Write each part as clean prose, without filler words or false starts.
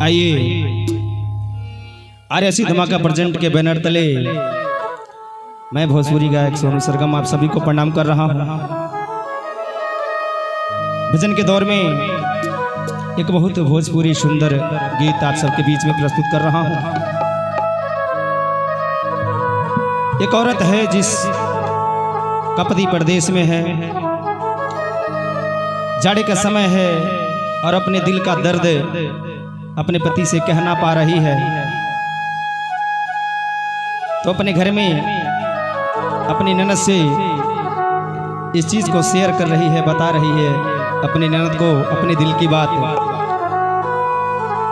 आइए आरएसी धमाका प्रेजेंट के बैनर तले मैं भोजपुरी गायक सोनू सरगम आप सभी को प्रणाम कर रहा हूं। भजन के दौर में एक बहुत भोजपुरी सुंदर गीत आप सबके बीच में प्रस्तुत कर रहा हूं। एक औरत है जिस का पति परदेश में है, जाड़े का समय है और अपने दिल का दर्द अपने पति से कह ना पा रही है, तो अपने घर में अपनी ननद से इस चीज को शेयर कर रही है, बता रही है अपनी ननद को अपने दिल की बात।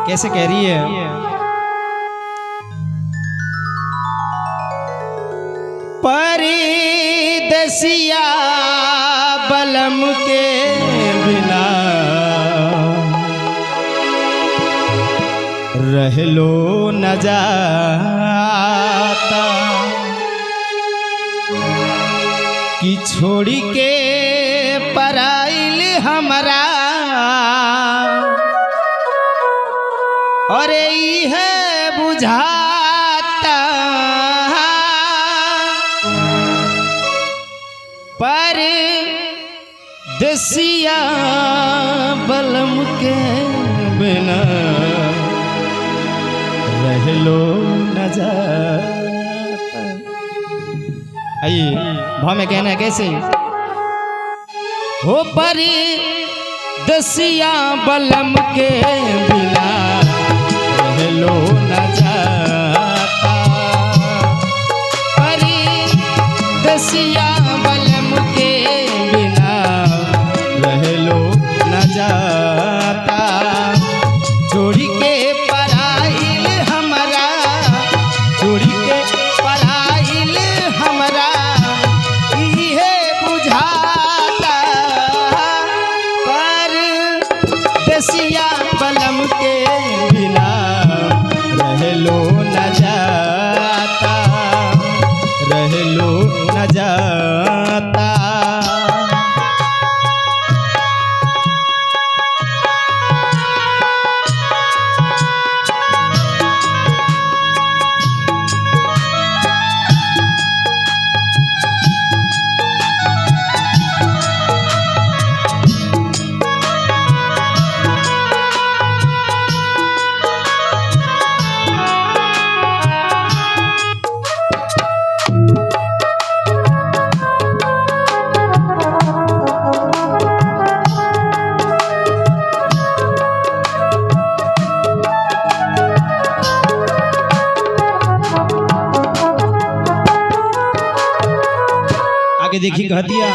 कैसे कह रही है? परदेसिया बलम के बिना रह लो न जाता, कि छोड़ी के पराइल हमरा और है बुझाता। परदेसिया बलम के बिना रह लो न जाता। आइए भाव में कहना है कैसे? हो परदेसिया बलम के बिना रह लो न जाता। परदेसिया बलम के बिना रह लो न जाता। छोड़ी के पराइल हमरा, छोड़ी के पराइल हमरा इहे बुझाता। परदेसिया बलम के बिना रह लो न जाता, रह लो न जाता। देखी कह दिया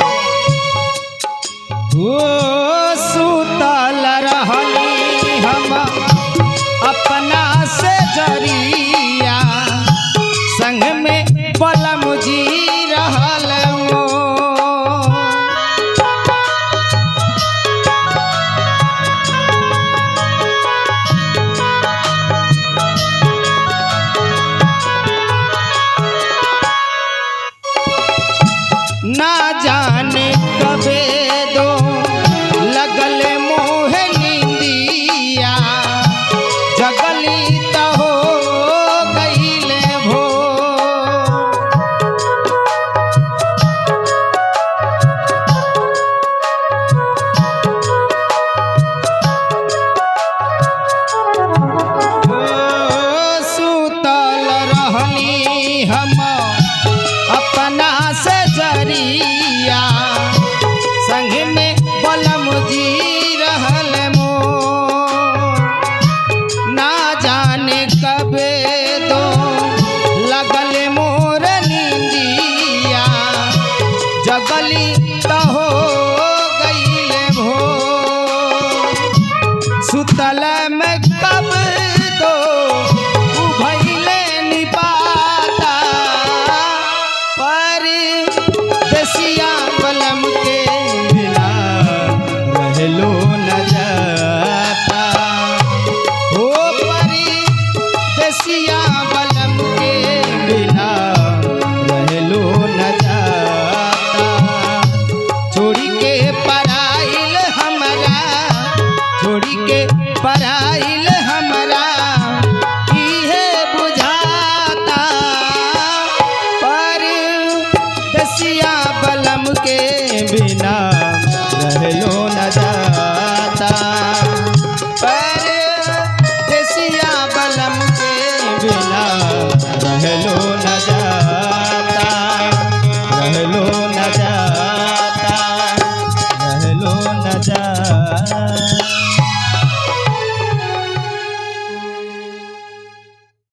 वो सुतल रहनी हम अपना से जरिया, संग में बलम जी रहल वो। ना जाने कबे दो लगल मोह नींदिया, जगली तो हो गईले भो। सुतल रहनी हम अपना से जरिया, संग में बलम जी रहल मो। ना जाने कबे दो लगल मोर नींदिया, जगली तो हो गईले भो। सुतल में कब दो उभैले निपाता। परदेसिया बलम के बिना रह लो न जाता। ओ परदेसिया बलम के बिना रह लो न जाता। छोड़ी के पराइल हमरा, छोड़ी के पराइल हमरा बलम के बिना रहलो न जाता।